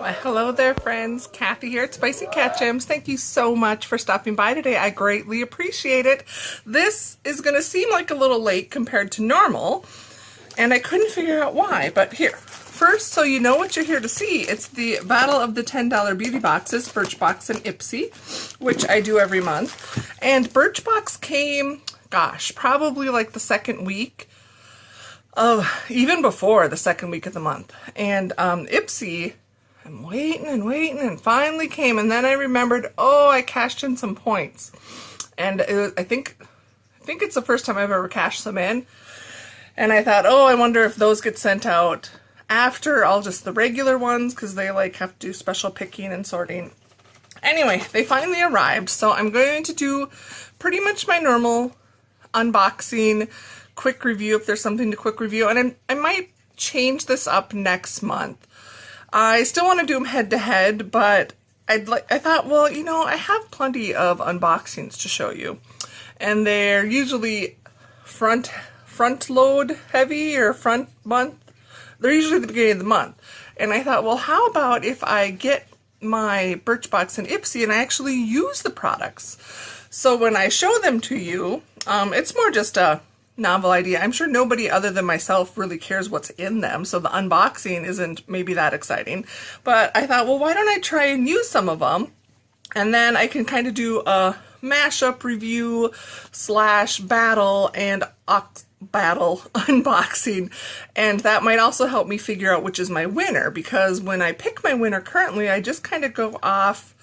Well, hello there, friends. Cathy here at Spicey Cat Jams. Thank you so much for stopping by today. I greatly appreciate it. This is going to seem like a little late compared to normal, and I couldn't figure out why, but here. First, so you know what you're here to see, it's the Battle of the $10 Beauty Boxes, BirchBox and Ipsy, which I do every month. And BirchBox came, gosh, probably like the second week of, even before the second week of the month. And Ipsy, I'm waiting and finally came, and then I remembered, oh, I cashed in some points. And it was, I think it's the first time I've ever cashed them in. And I thought, oh, I wonder if those get sent out after all just the regular ones, because they like have to do special picking and sorting. Anyway, they finally arrived, so I'm going to do pretty much my normal unboxing, quick review if there's something to quick review, and I might change this up next month. I still want to do them head to head, but I thought, well, you know, I have plenty of unboxings to show you, and they're usually front load heavy or front month. They're usually at the beginning of the month. And I thought, well, how about if I get my BirchBox and Ipsy and I actually use the products? So when I show them to you, it's more just a novel idea. I'm sure nobody other than myself really cares what's in them, so the unboxing isn't maybe that exciting. But I thought, well, why don't I try and use some of them? And then I can kind of do a mashup review / battle and battle unboxing, and that might also help me figure out which is my winner, because when I pick my winner currently, I just kind of go off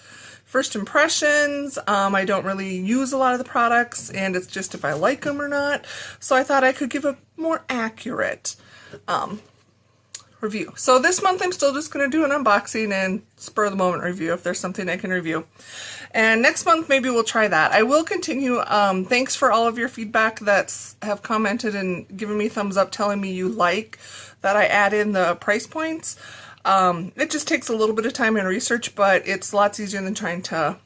first impressions. I don't really use a lot of the products, and it's just if I like them or not. So I thought I could give a more accurate review. So this month I'm still just going to do an unboxing and spur of the moment review if there's something I can review. And next month maybe we'll try that. I will continue. Thanks for all of your feedback that have commented and given me thumbs up telling me you like that I add in the price points. It just takes a little bit of time and research, but it's lots easier than trying to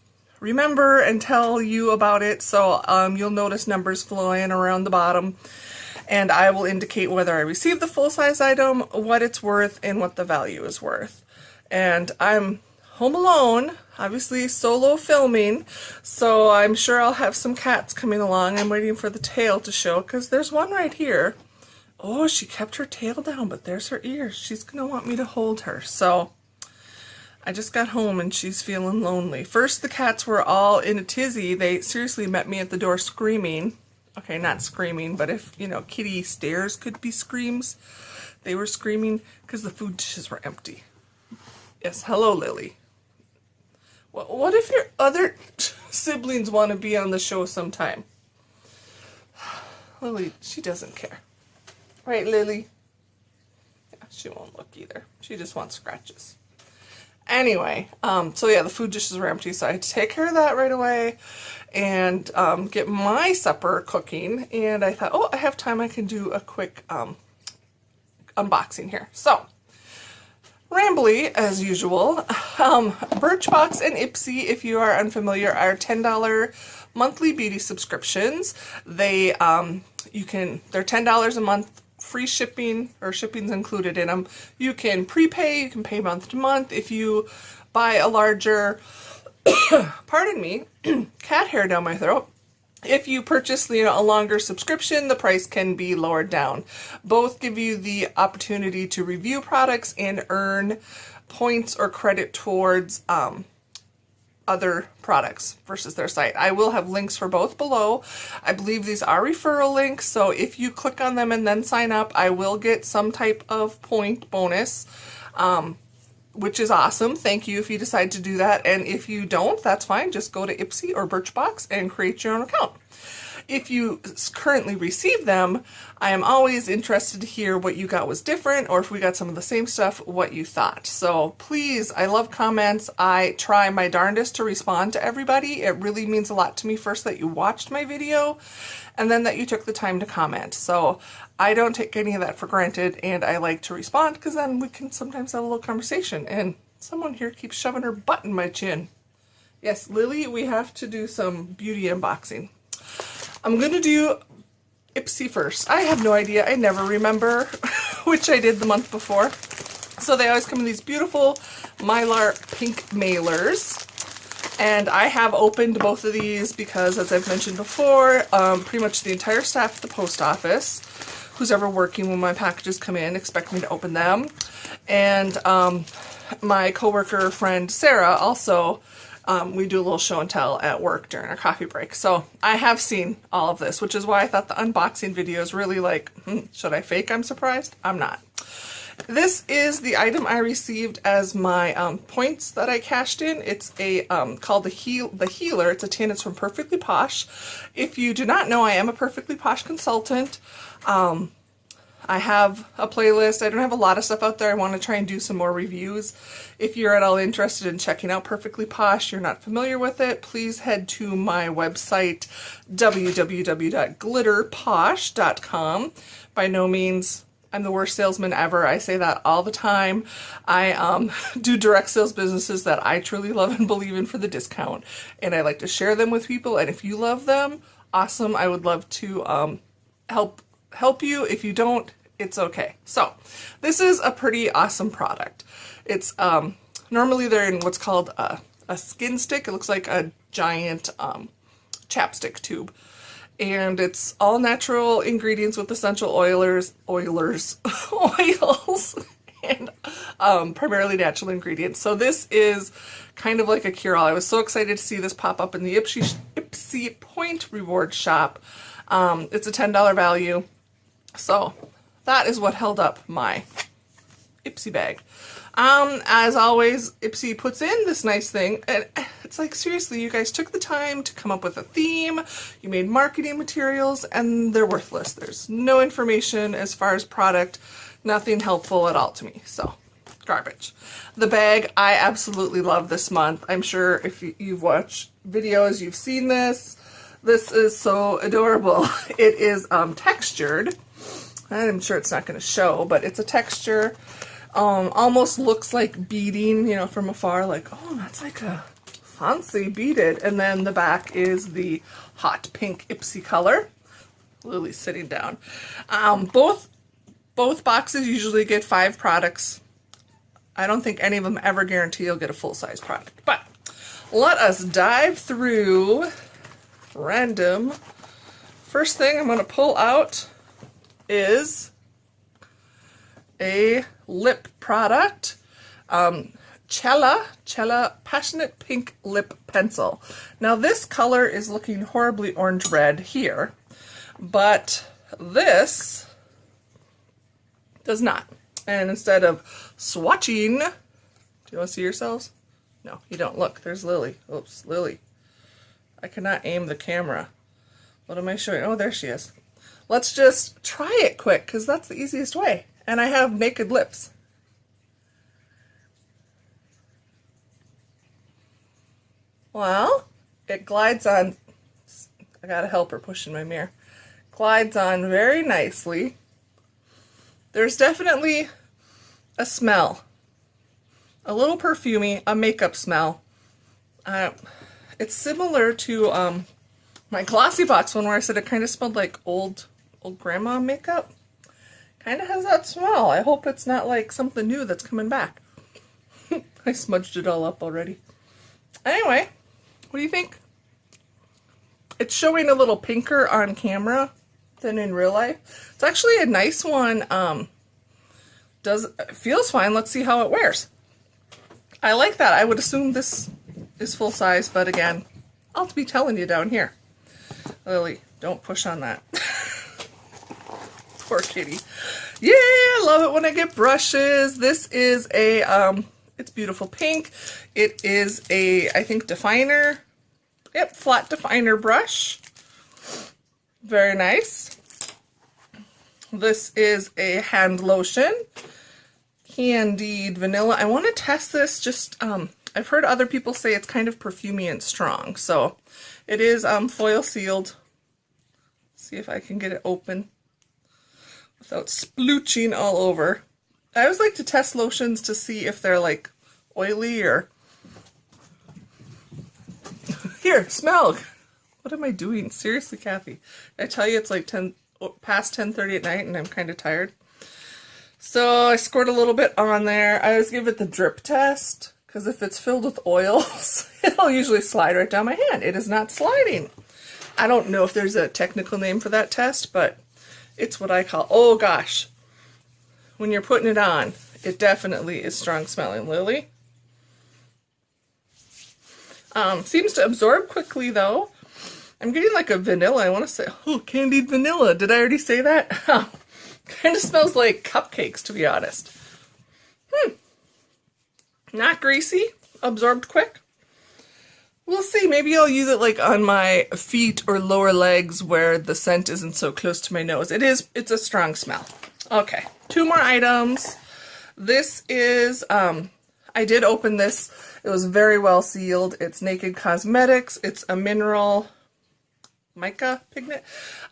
remember and tell you about it. So you'll notice numbers flying around the bottom, and I will indicate whether I received the full-size item, what it's worth, and what the value is worth. And I'm home alone, obviously solo filming, so I'm sure I'll have some cats coming along. I'm waiting for the tail to show, because there's one right here. Oh, she kept her tail down, but there's her ears. She's going to want me to hold her. So I just got home and she's feeling lonely. First, the cats were all in a tizzy. They seriously met me at the door screaming. Okay, not screaming, but if, you know, kitty stares could be screams. They were screaming because the food dishes were empty. Yes, hello, Lily. Well, what if your other siblings want to be on the show sometime? Lily, she doesn't care. Right, Lily? Yeah, she won't look either. She just wants scratches. Anyway, so yeah, the food dishes were empty, so I had to take care of that right away and get my supper cooking. And I thought, oh, I have time, I can do a quick unboxing here. So, rambly as usual. BirchBox and Ipsy, if you are unfamiliar, are $10 monthly beauty subscriptions. They're $10 a month. Free shipping, or shipping's included in them. You can prepay, you can pay month to month. If you buy a larger, pardon me, cat hair down my throat. If you purchase, you know, a longer subscription, the price can be lowered down. Both give you the opportunity to review products and earn points or credit towards other products versus their site. I will have links for both below. I believe these are referral links, so if you click on them and then sign up, I will get some type of point bonus, which is awesome. Thank you if you decide to do that, and if you don't, that's fine. Just go to Ipsy or BirchBox and create your own account. If you currently receive them, I am always interested to hear what you got was different, or if we got some of the same stuff, what you thought. So please, I love comments. I try my darndest to respond to everybody. It really means a lot to me, first, that you watched my video, and then that you took the time to comment. So I don't take any of that for granted, and I like to respond, because then we can sometimes have a little conversation. And someone here keeps shoving her butt in my chin. Yes, Lily, we have to do some beauty unboxing. I'm going to do Ipsy first. I have no idea. I never remember which I did the month before. So they always come in these beautiful Mylar pink mailers. And I have opened both of these because, as I've mentioned before, pretty much the entire staff at the post office, who's ever working when my packages come in, expect me to open them. And my coworker friend Sarah also, we do a little show and tell at work during our coffee break. So I have seen all of this, which is why I thought the unboxing video is really like, should I fake I'm surprised? I'm not. This is the item I received as my points that I cashed in. It's a called the Healer. It's a tin. It's from Perfectly Posh. If you do not know, I am a Perfectly Posh consultant. I have a playlist. I don't have a lot of stuff out there. I want to try and do some more reviews. If you're at all interested in checking out Perfectly Posh, you're not familiar with it, please head to my website, www.glitterposh.com. By no means I'm the worst salesman ever. I say that all the time. I do direct sales businesses that I truly love and believe in for the discount. And I like to share them with people. And if you love them, awesome. I would love to help you. If you don't, it's okay. So this is a pretty awesome product. It's normally they're in what's called a skin stick. It looks like a giant chapstick tube. And it's all natural ingredients with essential oils, and primarily natural ingredients. So this is kind of like a cure-all. I was so excited to see this pop up in the Ipsy Point Reward Shop. It's a $10 value. So that is what held up my Ipsy bag. As always, Ipsy puts in this nice thing, and it's like, seriously, you guys took the time to come up with a theme, you made marketing materials, and they're worthless. There's no information as far as product, nothing helpful at all to me, so garbage. The bag, I absolutely love this month. I'm sure if you've watched videos, you've seen this. This is so adorable. It is textured. I'm sure it's not going to show, but it's a texture. Almost looks like beading, you know, from afar, like, oh, that's like a fancy beaded. And then the back is the hot pink Ipsy color. Lily's sitting down. Both boxes usually get 5 products. I don't think any of them ever guarantee you'll get a full-size product. But let us dive through random. First thing I'm going to pull out is a lip product, Cella Passionate Pink Lip Pencil. Now this color is looking horribly orange red here, but this does not. And instead of swatching, do you want to see yourselves? No, you don't. Look, there's Lily. Oops, Lily. I cannot aim the camera. What am I showing? Oh, there she is. Let's just try it quick, because that's the easiest way. And I have naked lips. Well, it glides on. I gotta help her pushing my mirror. Glides on very nicely. There's definitely a smell. A little perfumey, a makeup smell. It's similar to my Glossy Box one where I said it kind of smelled like old grandma makeup. Kind of has that smell. I hope it's not like something new that's coming back. I smudged it all up already. Anyway, what do you think? It's showing a little pinker on camera than in real life. It's actually a nice one. Feels fine. Let's see how it wears. I like that. I would assume this is full size, but again, I'll be telling you down here. Lily, don't push on that. Poor kitty. Yeah, I love it when I get brushes. This is a, it's beautiful pink. It is a, I think, definer. Yep, flat definer brush. Very nice. This is a hand lotion. Candied vanilla. I want to test this just, I've heard other people say it's kind of perfumey and strong. So it is foil sealed. See if I can get it open without splooching all over. I always like to test lotions to see if they're like oily or... Here, smell! What am I doing? Seriously, Cathy. I tell you it's like past 10:30 at night and I'm kind of tired. So I squirt a little bit on there. I always give it the drip test. because if it's filled with oils, it'll usually slide right down my hand. It is not sliding. I don't know if there's a technical name for that test, but it's what I call, oh gosh, when you're putting it on, it definitely is strong smelling. Lily. Seems to absorb quickly though. I'm getting like a vanilla, I want to say, oh, candied vanilla. Did I already say that? Kind of smells like cupcakes, to be honest. Not greasy, absorbed quick. We'll see, maybe I'll use it like on my feet or lower legs where the scent isn't so close to my nose. It's a strong smell. Okay, 2 more items. This is, I did open this. It was very well sealed. It's Naked Cosmetics. It's a mineral mica pigment.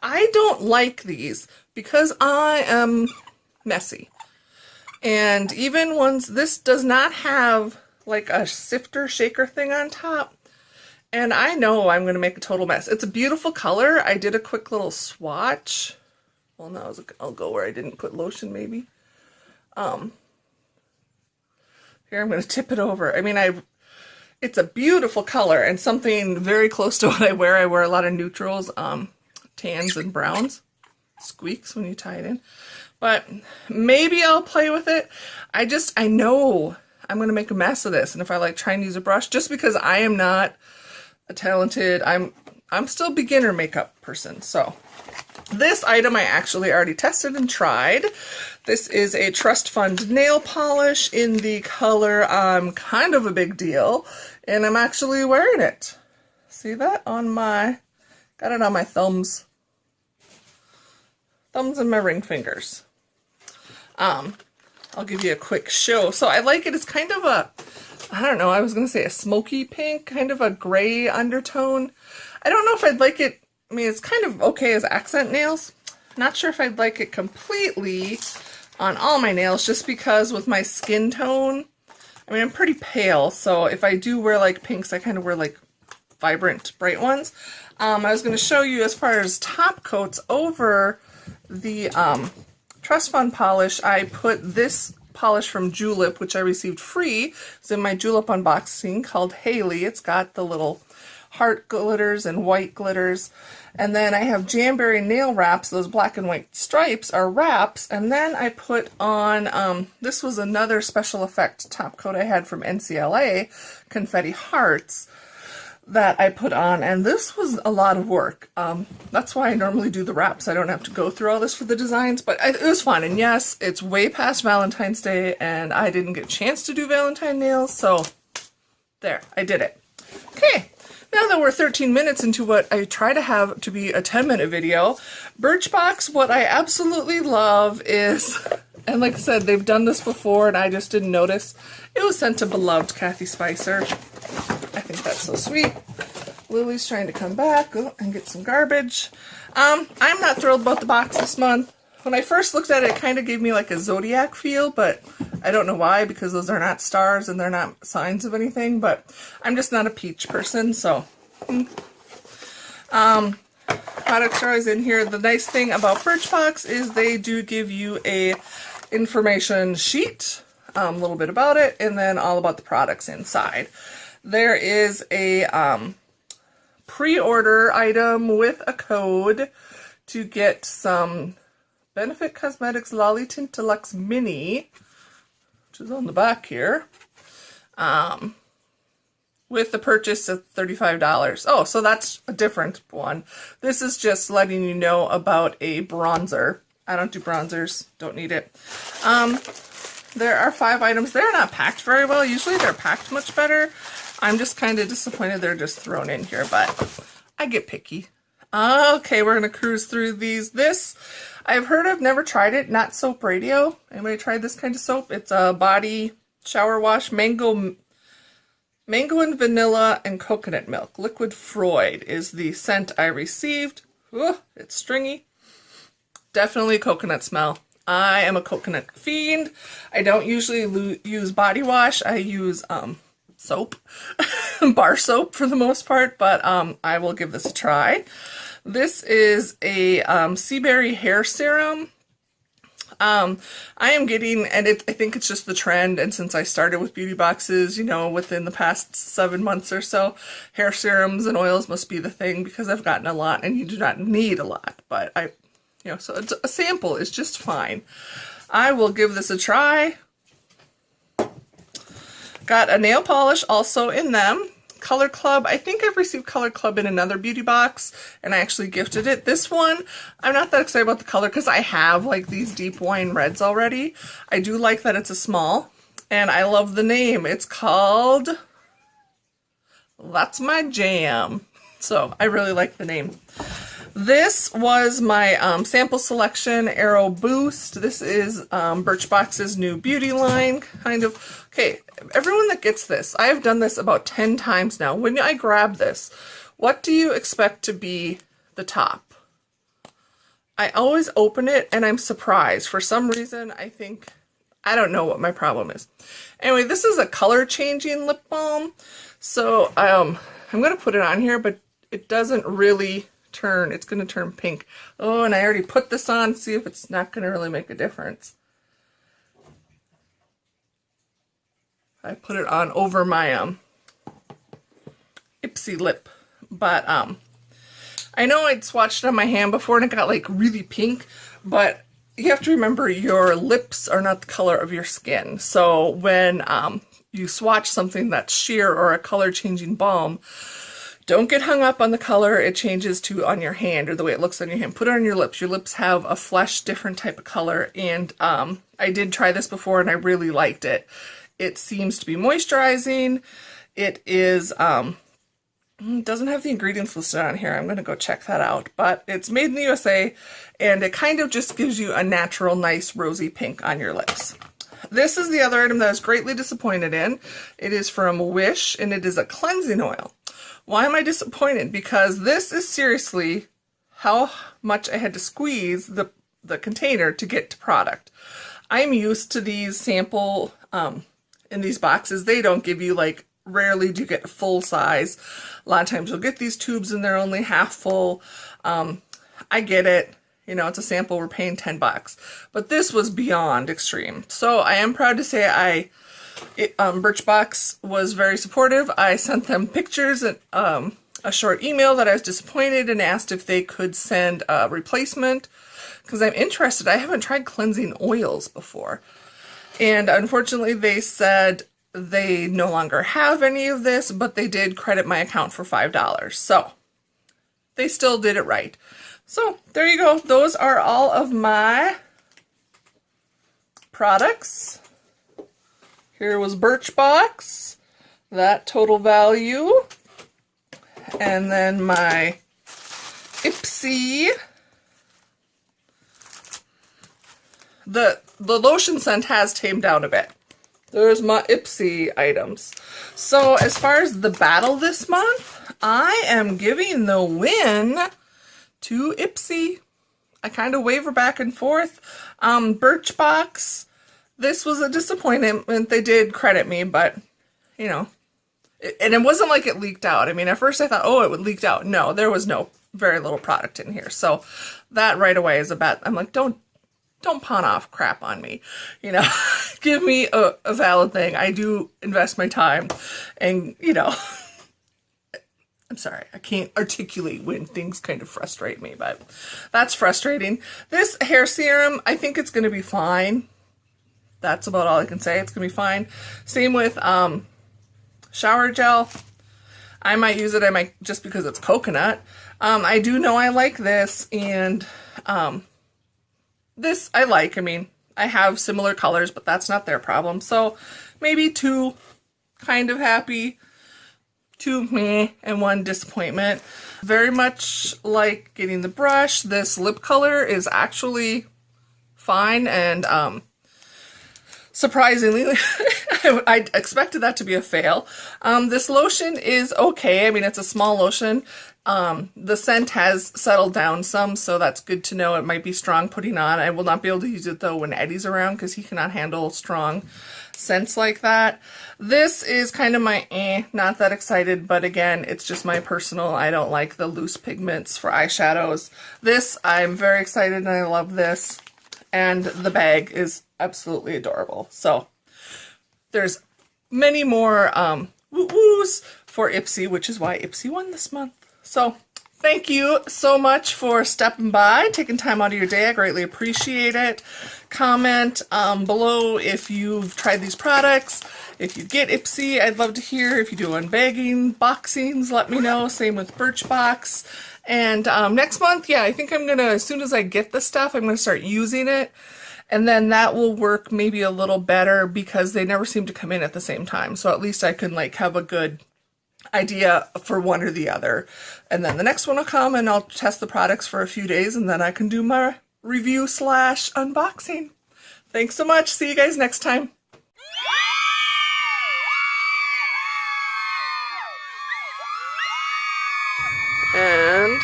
I don't like these because I am messy. And even ones, this does not have like a sifter shaker thing on top. And I know I'm going to make a total mess. It's a beautiful color. I did a quick little swatch. Well, now I'll go where I didn't put lotion maybe. Here I'm going to tip it over. I mean, it's a beautiful color and something very close to what I wear. I wear a lot of neutrals, tans and browns. Squeaks when you tie it in. But maybe I'll play with it. I know I'm going to make a mess of this. And if I like try and use a brush, just because I am not a talented, I'm still beginner makeup person. So this item I actually already tested and tried. This is a Trust Fund nail polish in the color Kind of a Big Deal. And I'm actually wearing it. See that on my, got it on my thumbs. Thumbs and my ring fingers. I'll give you a quick show. So I like it. It's kind of a, I don't know, I was going to say a smoky pink, kind of a gray undertone. I don't know if I'd like it. I mean, it's kind of okay as accent nails. Not sure if I'd like it completely on all my nails, just because with my skin tone, I mean, I'm pretty pale. So if I do wear like pinks, I kind of wear like vibrant, bright ones. I was going to show you as far as top coats over the Trust Fund polish. I put this polish from Julep, which I received free. It's in my Julep unboxing called Haley. It's got the little heart glitters and white glitters. And then I have Jamberry nail wraps. Those black and white stripes are wraps. And then I put on, this was another special effect top coat I had from NCLA, Confetti Hearts, that I put on, and this was a lot of work. That's why I normally do the wraps. I don't have to go through all this for the designs, but it was fun. And yes, it's way past Valentine's Day, and I didn't get a chance to do Valentine nails, so there, I did it. Okay, now that we're 13 minutes into what I try to have to be a 10-minute video, BirchBox, what I absolutely love is, and like I said, they've done this before, and I just didn't notice, it was sent to beloved Cathy Spicer. I think that's so sweet. Lily's trying to come back and get some garbage. I'm not thrilled about the box this month. When I first looked at it, it kind of gave me like a zodiac feel, but I don't know why, because those are not stars and they're not signs of anything, but I'm just not a peach person, so. Products are always in here. The nice thing about BirchBox is they do give you a information sheet, a little bit about it, and then all about the products inside. There is a pre-order item with a code to get some Benefit Cosmetics Lolly Tint Deluxe Mini, which is on the back here, with the purchase of $35. Oh, so that's a different one. This is just letting you know about a bronzer. I don't do bronzers, don't need it. There are 5 items. They're not packed very well. Usually they're packed much better. I'm just kind of disappointed they're just thrown in here, but I get picky. Okay, we're going to cruise through these. This, I've heard of, never tried it. Not Soap Radio. Anybody tried this kind of soap? It's a body shower wash, mango and vanilla and coconut milk. Liquid Freud is the scent I received. Ooh, it's stringy. Definitely coconut smell. I am a coconut fiend. I don't usually use body wash. I use soap, bar soap for the most part, but I will give this a try. This is a Sea Berry hair serum. I am getting, and I think it's just the trend, and since I started with beauty boxes, you know, within the past 7 months or so, hair serums and oils must be the thing, because I've gotten a lot, and you do not need a lot, but you know, so a sample is just fine. I will give this a try. Got a nail polish also in them. Color Club. I think I've received Color Club in another beauty box, and I actually gifted it. This one, I'm not that excited about the color because I have like these deep wine reds already. I do like that it's a small, and I love the name. It's called That's My Jam. So I really like the name. This was my sample selection Aero Boost. This is BirchBox's new beauty line, kind of. Okay, everyone that gets this, I have done this about 10 times now. When I grab this, what do you expect to be the top? I always open it and I'm surprised. For some reason, I don't know what my problem is. Anyway, this is a color changing lip balm. So I'm going to put it on here, but it doesn't really turn. It's going to turn pink. Oh, and I already put this on. See if it's not going to really make a difference. I put it on over my Ipsy lip, but I know I'd swatched it on my hand before and it got like really pink, but you have to remember your lips are not the color of your skin. So when you swatch something that's sheer or a color changing balm, don't get hung up on the color it changes to on your hand or the way it looks on your hand. Put it on your lips. Your lips have a flesh, different type of color, and I did try this before and I really liked it. It seems to be moisturizing. It is, doesn't have the ingredients listed on here. I'm going to go check that out. But it's made in the USA, and it kind of just gives you a natural, nice, rosy pink on your lips. This is the other item that I was greatly disappointed in. It is from Wish, and it is a cleansing oil. Why am I disappointed? Because this is seriously how much I had to squeeze the container to get to product. I'm used to these sample in these boxes. They don't give you, like, rarely do you get a full size. A lot of times you'll get these tubes and they're only half full. I get it. You know, it's a sample. We're paying $10. But this was beyond extreme. So I am proud to say BirchBox was very supportive. I sent them pictures and a short email that I was disappointed and asked if they could send a replacement because I'm interested. I haven't tried cleansing oils before. And unfortunately, they said they no longer have any of this, but they did credit my account for $5. So they still did it right. So there you go. Those are all of my products. Here was BirchBox, that total value, and then my Ipsy. The lotion scent has tamed down a bit. There's my Ipsy items. So as far as the battle this month, I am giving the win to Ipsy. I kind of waver back and forth. BirchBox, this was a disappointment. They did credit me, but, you know, and it wasn't like it leaked out. I mean, at first I thought, oh, it would leak out. No, there was very little product in here. So that right away is a bet. I'm like, don't pawn off crap on me, you know. Give me a valid thing. I do invest my time, and, you know, I'm sorry, I can't articulate when things kind of frustrate me, but that's frustrating. This hair serum, I think it's going to be fine. That's about all I can say. It's going to be fine. Same with shower gel. I might use it. I might just because it's coconut. I do know I like this, and this I like. I mean, I have similar colors, but that's not their problem. So maybe 2 kind of happy, 2 meh, and 1 disappointment. Very much like getting the brush. This lip color is actually fine, and surprisingly, I expected that to be a fail. This lotion is okay. I mean, it's a small lotion. The scent has settled down some, so that's good to know. It might be strong putting on. I will not be able to use it, though, when Eddie's around, because he cannot handle strong scents like that. This is kind of my not that excited, but again, it's just my personal, I don't like the loose pigments for eyeshadows. This, I'm very excited, and I love this. and the bag is absolutely adorable. So there's many more woo-woos for Ipsy, which is why Ipsy won this month. So thank you so much for stopping by, taking time out of your day. I greatly appreciate it. Comment below if you've tried these products. If you get Ipsy, I'd love to hear. If you do unbagging, boxings, let me know. Same with BirchBox. And next month, yeah, I think I'm going to, as soon as I get the stuff, I'm going to start using it. And then that will work maybe a little better because they never seem to come in at the same time. So at least I can like have a good idea for one or the other. And then the next one will come and I'll test the products for a few days and then I can do my review / unboxing. Thanks so much. See you guys next time. And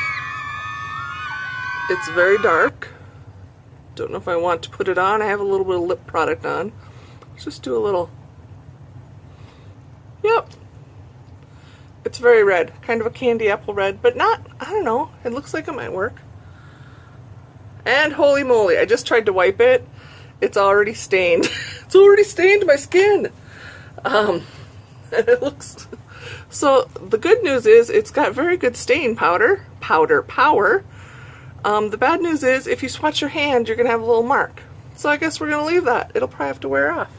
it's very dark. Don't know if I want to put it on. I have a little bit of lip product on. Let's just do a little. Yep. It's very red. Kind of a candy apple red, but not, I don't know. It looks like it might work. And holy moly, I just tried to wipe it. It's already stained. It's already stained my skin. It looks... So the good news is it's got very good stain power. The bad news is if you swatch your hand, you're going to have a little mark. So I guess we're going to leave that. It'll probably have to wear off.